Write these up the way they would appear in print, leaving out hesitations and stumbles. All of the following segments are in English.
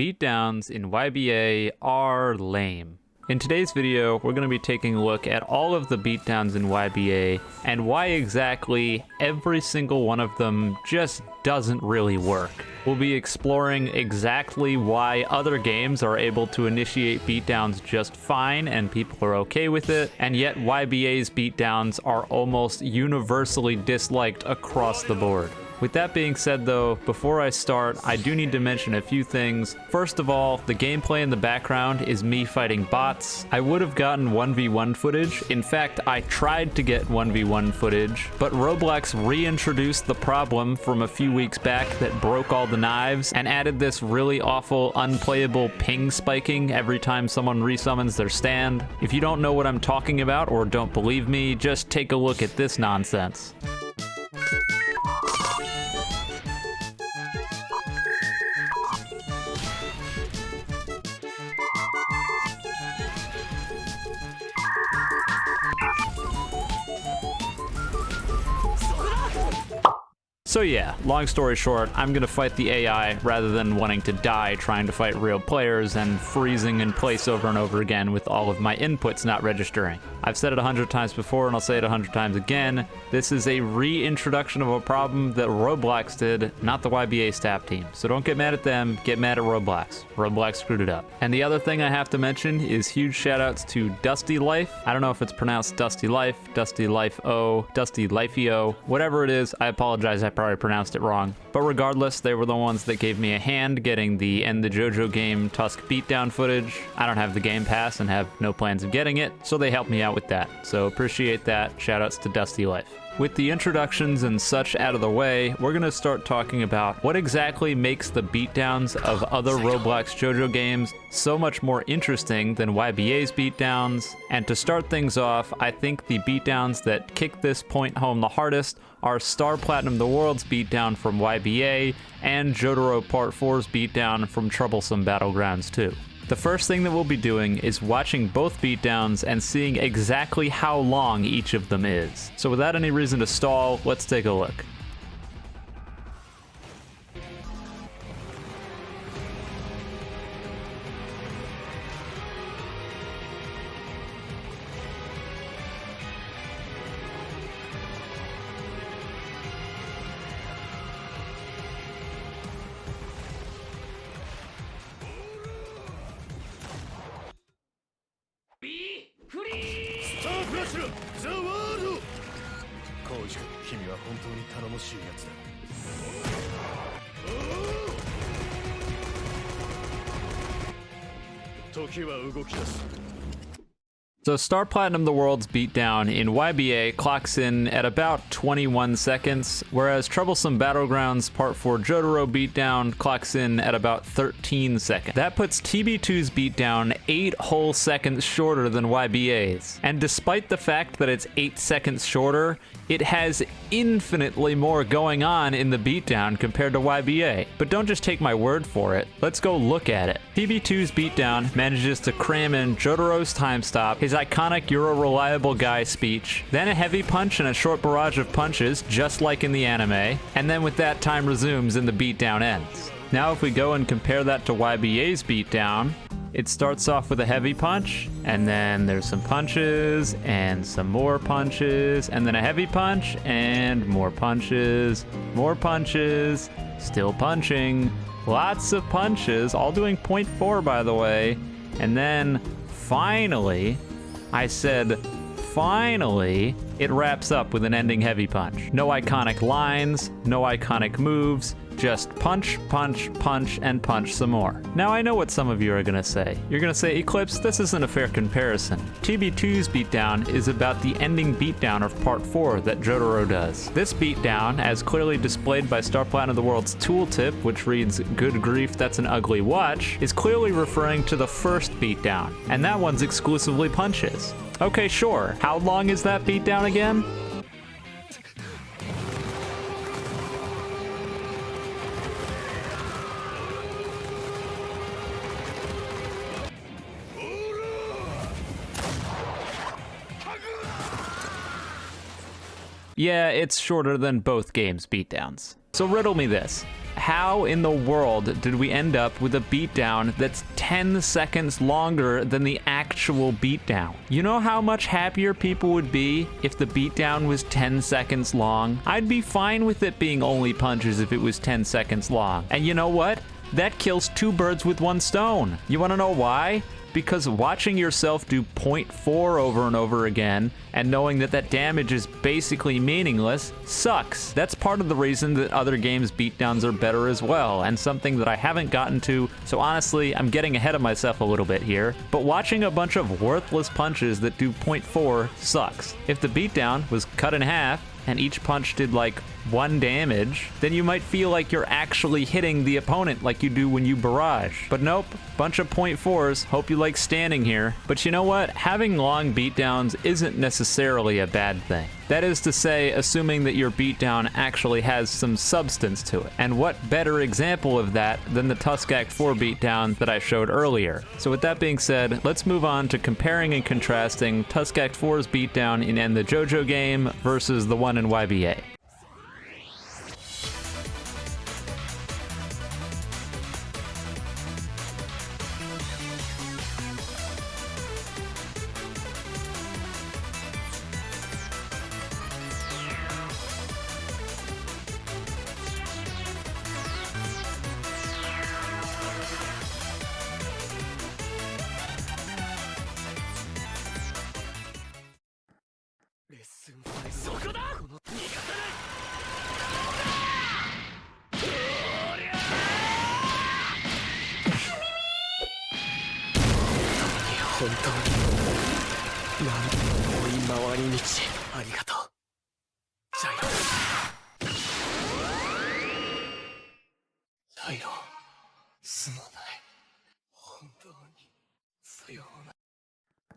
beatdowns in YBA are lame. In today's video, we're going to be taking a look at all of the beatdowns in YBA and why exactly every single one of them just doesn't really work. We'll be exploring exactly why other games are able to initiate beatdowns just fine and people are okay with it, and yet YBA's beatdowns are almost universally disliked across the board. With that being said though, before I start, I do need to mention a few things. First of all, the gameplay in the background is me fighting bots. I would have gotten 1v1 footage. In fact, I tried to get 1v1 footage, but Roblox reintroduced the problem from a few weeks back that broke all the knives and added this really awful, unplayable ping spiking every time someone resummons their stand. If you don't know what I'm talking about or don't believe me, just take a look at this nonsense. So yeah, long story short, I'm gonna fight the AI rather than wanting to die trying to fight real players and freezing in place over and over again with all of my inputs not registering. I've said it 100 times before and I'll say it 100 times again. This is a reintroduction of a problem that Roblox did, not the YBA staff team. So don't get mad at them, get mad at Roblox. Roblox screwed it up. And the other thing I have to mention is huge shoutouts to Dusty Life. I don't know if it's pronounced Dusty Life, Dusty Life-O, Dusty Lifey-O, whatever it is, I apologize, I probably pronounced it wrong. But regardless, they were the ones that gave me a hand getting the End the JoJo game Tusk beatdown footage. I don't have the Game Pass and have no plans of getting it, so they helped me out with that. So appreciate that. Shoutouts to Dusty Life. With the introductions and such out of the way, we're going to start talking about what exactly makes the beatdowns of other Roblox JoJo games so much more interesting than YBA's beatdowns. And to start things off, I think the beatdowns that kick this point home the hardest are Star Platinum the World's beatdown from YBA and Jotaro Part 4's beatdown from Troublesome Battlegrounds 2. The first thing that we'll be doing is watching both beatdowns and seeing exactly how long each of them is. So without any reason to stall, let's take a look. So Star Platinum the World's beatdown in YBA clocks in at about 21 seconds, whereas Troublesome Battlegrounds Part 4 Jotaro beatdown clocks in at about 13 seconds. That puts TB2's beatdown 8 whole seconds shorter than YBA's. And despite the fact that it's 8 seconds shorter, it has infinitely more going on in the beatdown compared to YBA. But don't just take my word for it, let's go look at it. TB2's beatdown manages to cram in Jotaro's time stop, his iconic "You're a reliable guy" speech, then a heavy punch and a short barrage of punches, just like in the anime, and then with that time resumes and the beatdown ends. Now if we go and compare that to YBA's beatdown, it starts off with a heavy punch, and then there's some punches, and some more punches, and then a heavy punch, and more punches, still punching, lots of punches, all doing 0.4 by the way, and then finally, I said finally, it wraps up with an ending heavy punch. No iconic lines, no iconic moves, just punch, punch, punch, and punch some more. Now I know what some of you are gonna say. You're gonna say, Eclipse, this isn't a fair comparison. TB2's beatdown is about the ending beatdown of Part 4 that Jotaro does. This beatdown, as clearly displayed by Star Platinum the World's tooltip, which reads, "Good grief, that's an ugly watch," is clearly referring to the first beatdown, and that one's exclusively punches. Okay, sure. How long is that beatdown again? Yeah, it's shorter than both games' beatdowns. So riddle me this. how in the world did we end up with a beatdown that's 10 seconds longer than the actual beatdown? You know how much happier people would be if the beatdown was 10 seconds long? I'd be fine with it being only punches if it was 10 seconds long. And you know what? That kills two birds with one stone. You wanna know why? Because watching yourself do 0.4 over and over again and knowing that that damage is basically meaningless sucks. That's part of the reason that other games' beatdowns are better as well, and something that I haven't gotten to, so honestly, I'm getting ahead of myself a little bit here. But watching a bunch of worthless punches that do 0.4 sucks. If the beatdown was cut in half, and each punch did like 1 damage, then you might feel like you're actually hitting the opponent like you do when you barrage. But nope, bunch of 0.4s, hope you like standing here. But you know what? Having long beatdowns isn't necessarily a bad thing. That is to say, assuming that your beatdown actually has some substance to it. And what better example of that than the Tusk Act 4 beatdown that I showed earlier. So with that being said, let's move on to comparing and contrasting Tusk Act 4's beatdown in End the JoJo game versus the one in YBA.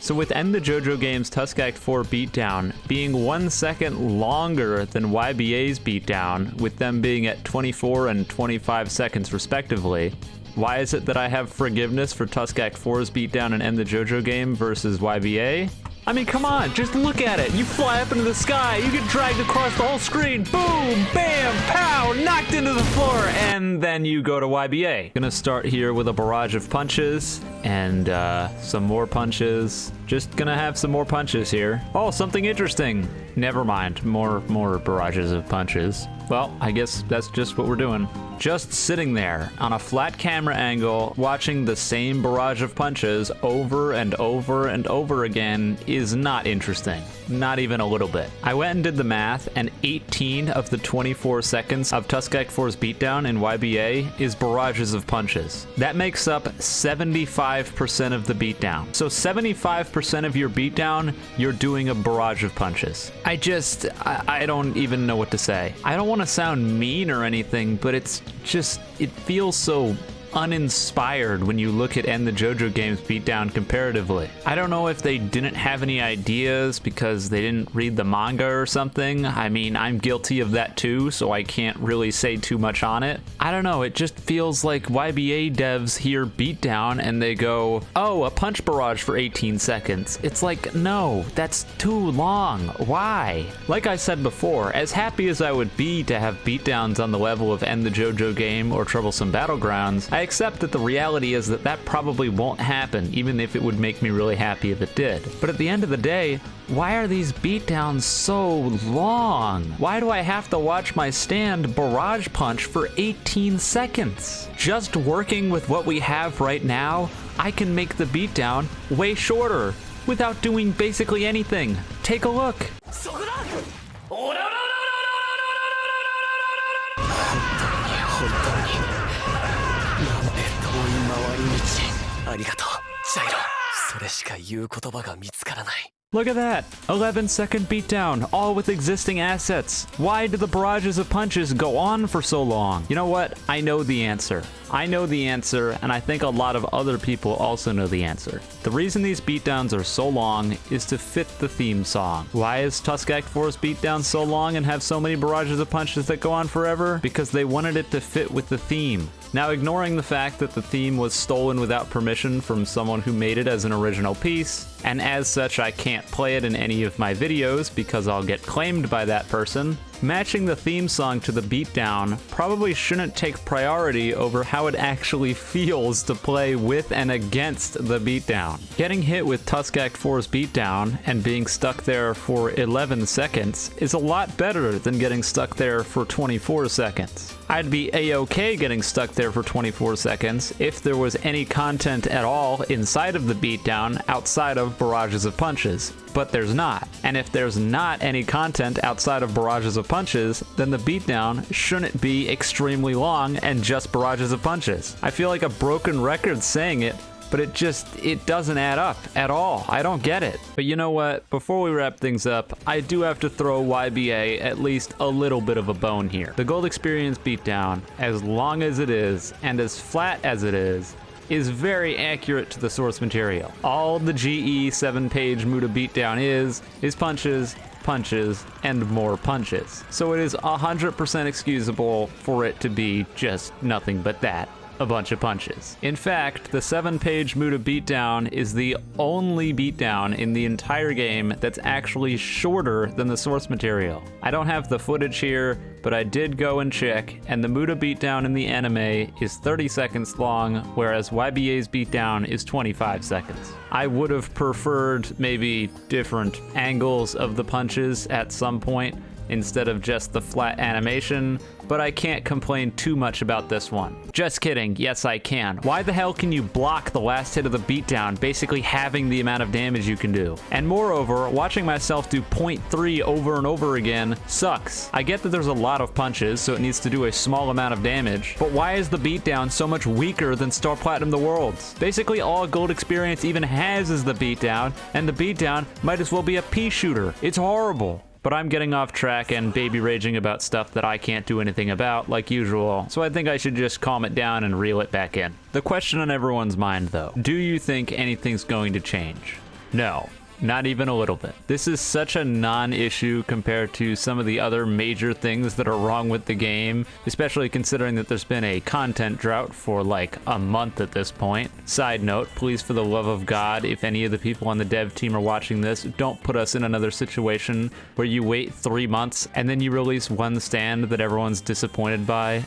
So with End the JoJo game's Tusk Act 4 beatdown being 1 second longer than YBA's beatdown, with them being at 24 and 25 seconds respectively, why is it that I have forgiveness for Tusk Act 4's beatdown in End the JoJo game versus YBA? I mean, come on, just look at it. You fly up into the sky, you get dragged across the whole screen, boom, bam, pow, knocked into the floor, and then you go to YBA. Gonna start here with a barrage of punches, and some more punches. Just gonna have some more punches here. Oh, something interesting. Never mind, more barrages of punches. Well, I guess that's just what we're doing. Just sitting there on a flat camera angle, watching the same barrage of punches over and over and over again is not interesting. Not even a little bit. I went and did the math, and 18 of the 24 seconds of Tusk Act 4's beatdown in YBA is barrages of punches. That makes up 75% of the beatdown. So 75% of your beatdown, you're doing a barrage of punches. I don't even know what to say. I don't want to sound mean or anything, but it feels so uninspired when you look at End the JoJo game's beatdown comparatively. I don't know if they didn't have any ideas because they didn't read the manga or something. I mean, I'm guilty of that too, so I can't really say too much on it. I don't know, it just feels like YBA devs hear beatdown and they go, oh, a punch barrage for 18 seconds. It's like, no, that's too long. Why? Like I said before, as happy as I would be to have beatdowns on the level of End the JoJo game or Troublesome Battlegrounds, I accept that the reality is that that probably won't happen, even if it would make me really happy if it did. But at the end of the day, why are these beatdowns so long? Why do I have to watch my stand barrage punch for 18 seconds? Just working with what we have right now, I can make the beatdown way shorter without doing basically anything. Take a look. Look at that! 11-second beatdown, all with existing assets. Why do the barrages of punches go on for so long? You know what? I know the answer. I know the answer, and I think a lot of other people also know the answer. The reason these beatdowns are so long is to fit the theme song. Why is Tusk Act 4's beatdown so long and have so many barrages of punches that go on forever? Because they wanted it to fit with the theme. Now, ignoring the fact that the theme was stolen without permission from someone who made it as an original piece, and as such I can't play it in any of my videos because I'll get claimed by that person, Matching the theme song to the beatdown probably shouldn't take priority over how it actually feels to play with and against the beatdown. Getting hit with Tusk Act 4's beatdown and being stuck there for 11 seconds is a lot better than getting stuck there for 24 seconds. I'd be a-okay getting stuck there for 24 seconds if there was any content at all inside of the beatdown outside of barrages of punches, but there's not. And if there's not any content outside of barrages of punches, then the beatdown shouldn't be extremely long and just barrages of punches. I feel like a broken record saying it, but it doesn't add up at all. I don't get it. But you know what? Before we wrap things up, I do have to throw YBA at least a little bit of a bone here. The Gold Experience beatdown, as long as it is, and as flat as it is very accurate to the source material. All the GE 7-page Muda beatdown is punches, punches, and more punches. So it is 100% excusable for it to be just nothing but that. A bunch of punches. In fact, the 7-page Muda beatdown is the only beatdown in the entire game that's actually shorter than the source material. I don't have the footage here, but I did go and check, and the Muda beatdown in the anime is 30 seconds long, whereas YBA's beatdown is 25 seconds. I would have preferred maybe different angles of the punches at some point, instead of just the flat animation, but I can't complain too much about this one. Just kidding, yes I can. Why the hell can you block the last hit of the beatdown, basically halving the amount of damage you can do? And moreover, watching myself do 0.3 over and over again sucks. I get that there's a lot of punches, so it needs to do a small amount of damage, but why is the beatdown so much weaker than Star Platinum The Worlds? Basically all Gold Experience even has is the beatdown, and the beatdown might as well be a pea shooter. It's horrible. But I'm getting off track and baby raging about stuff that I can't do anything about, like usual, so I think I should just calm it down and reel it back in. The question on everyone's mind, though, do you think anything's going to change? No. Not even a little bit. This is such a non-issue compared to some of the other major things that are wrong with the game, especially considering that there's been a content drought for like a month at this point. Side note, please for the love of God, if any of the people on the dev team are watching this, don't put us in another situation where you wait 3 months and then you release one stand that everyone's disappointed by.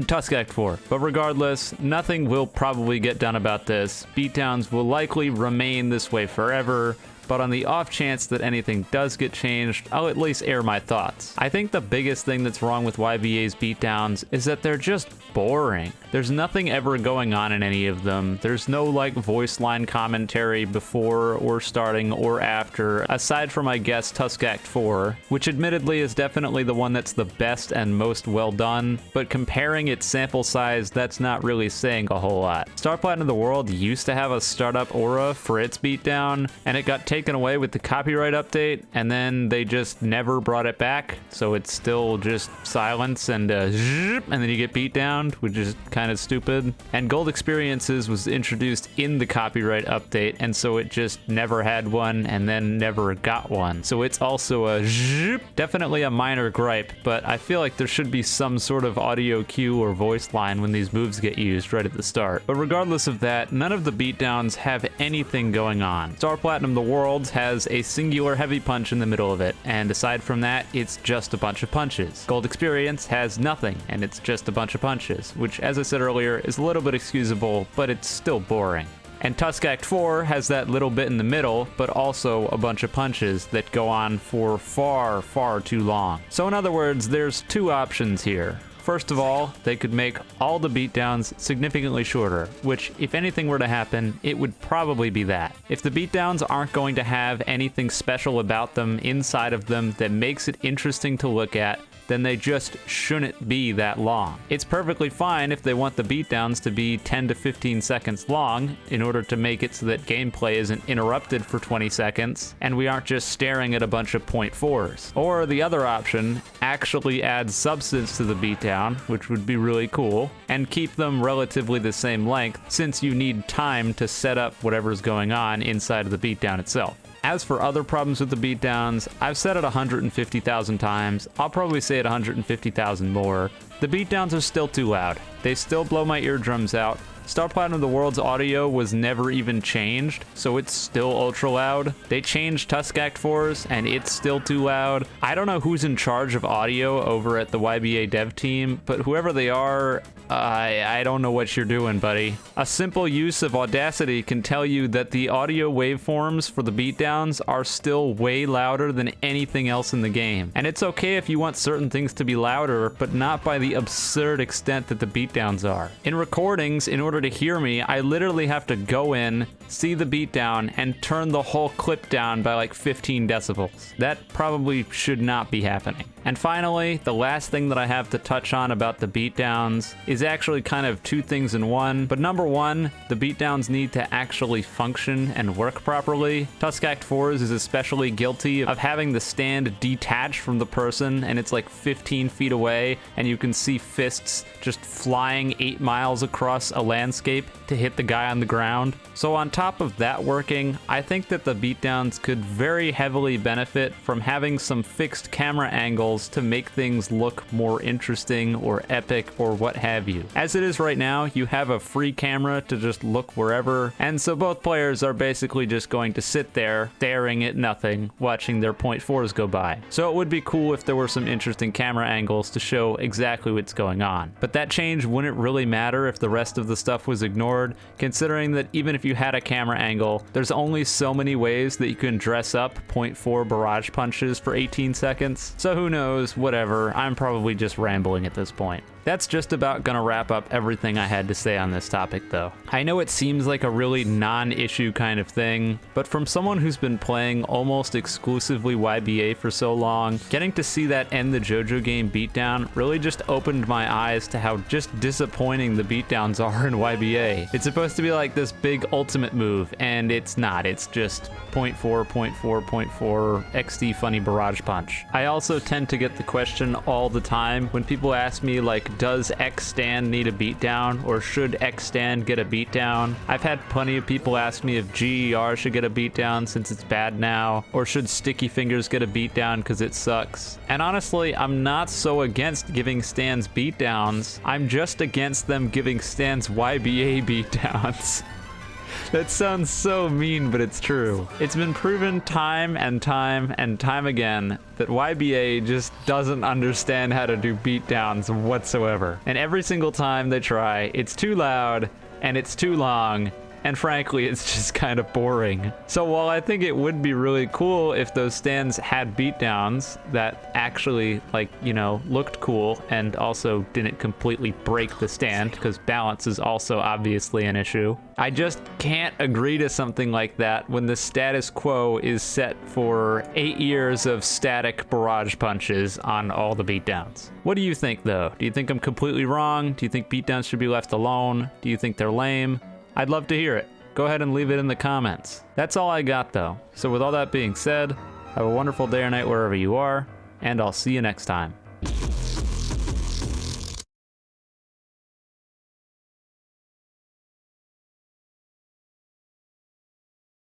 Tusk Act 4. But regardless, nothing will probably get done about this. Beatdowns will likely remain this way forever. But on the off chance that anything does get changed, I'll at least air my thoughts. I think the biggest thing that's wrong with YBA's beatdowns is that they're just boring. There's nothing ever going on in any of them. There's no like voice line commentary before or starting or after, aside from I guess Tusk Act 4, which admittedly is definitely the one that's the best and most well done, but comparing its sample size, that's not really saying a whole lot. Star Platinum The World used to have a startup aura for its beatdown, and it got taken away with the copyright update, and then they just never brought it back, so it's still just silence and then you get beat down, which is kind of stupid. And Gold Experiences was introduced in the copyright update, and so it just never had one and then never got one, so it's also a definitely a minor gripe, but I feel like there should be some sort of audio cue or voice line when these moves get used right at the start. But regardless of that, none of the beatdowns have anything going on. Star Platinum The World has a singular heavy punch in the middle of it, and aside from that, it's just a bunch of punches. Gold Experience has nothing, and it's just a bunch of punches, which, as I said earlier, is a little bit excusable, but it's still boring. And Tusk Act 4 has that little bit in the middle, but also a bunch of punches that go on for far, far too long. So in other words, there's two options here. First of all, they could make all the beatdowns significantly shorter, which if anything were to happen, it would probably be that. If the beatdowns aren't going to have anything special about them inside of them that makes it interesting to look at, then they just shouldn't be that long. It's perfectly fine if they want the beatdowns to be 10 to 15 seconds long in order to make it so that gameplay isn't interrupted for 20 seconds and we aren't just staring at a bunch of .4s. Or the other option, actually add substance to the beatdown, which would be really cool, and keep them relatively the same length since you need time to set up whatever's going on inside of the beatdown itself. As for other problems with the beatdowns, I've said it 150,000 times, I'll probably say it 150,000 more. The beatdowns are still too loud. They still blow my eardrums out. Star Platinum the World's audio was never even changed, so it's still ultra loud. They changed Tusk Act 4's, and it's still too loud. I don't know who's in charge of audio over at the YBA dev team, but whoever they are, I don't know what you're doing, buddy. A simple use of Audacity can tell you that the audio waveforms for the beatdowns are still way louder than anything else in the game. And it's okay if you want certain things to be louder, but not by the absurd extent that the beatdowns are. In recordings, in order to hear me, I literally have to go in, see the beatdown, and turn the whole clip down by like 15 decibels. That probably should not be happening. And finally, the last thing that I have to touch on about the beatdowns is actually kind of two things in one. But number one, the beatdowns need to actually function and work properly. Tusk Act 4's is especially guilty of having the stand detached from the person, and it's like 15 feet away, and you can see fists just flying 8 miles across a landscape to hit the guy on the ground. So on top of that working, I think that the beatdowns could very heavily benefit from having some fixed camera angles to make things look more interesting or epic or what have you. As it is right now, you have a free camera to just look wherever, and so both players are basically just going to sit there staring at nothing, watching their .4s go by. So it would be cool if there were some interesting camera angles to show exactly what's going on. But that change wouldn't really matter if the rest of the stuff was ignored, considering that even if you had a camera angle, there's only so many ways that you can dress up .4 barrage punches for 18 seconds. So who knows, whatever, I'm probably just rambling at this point. That's just about gonna wrap up everything I had to say on this topic though. I know it seems like a really non-issue kind of thing, but from someone who's been playing almost exclusively YBA for so long, getting to see that end the JoJo game beatdown really just opened my eyes to how just disappointing the beatdowns are in YBA. It's supposed to be like this big ultimate move, and it's not. It's just .4, .4, .4, XD funny barrage punch. I also tend to get the question all the time when people ask me like, does X stand need a beatdown, or should X stand get a beatdown? I've had plenty of people ask me if GER should get a beatdown since it's bad now, or should Sticky Fingers get a beatdown because it sucks. And honestly, I'm not so against giving stands beatdowns, I'm just against them giving stands YBA beatdowns. That sounds so mean, but it's true. It's been proven time and time and time again that YBA just doesn't understand how to do beatdowns whatsoever. And every single time they try, it's too loud and it's too long, and frankly, it's just kind of boring. So while I think it would be really cool if those stands had beatdowns that actually, like, you know, looked cool and also didn't completely break the stand, because balance is also obviously an issue, I just can't agree to something like that when the status quo is set for 8 years of static barrage punches on all the beatdowns. What do you think though? Do you think I'm completely wrong? Do you think beatdowns should be left alone? Do you think they're lame? I'd love to hear it. Go ahead and leave it in the comments. That's all I got though. So with all that being said, have a wonderful day or night wherever you are, and I'll see you next time.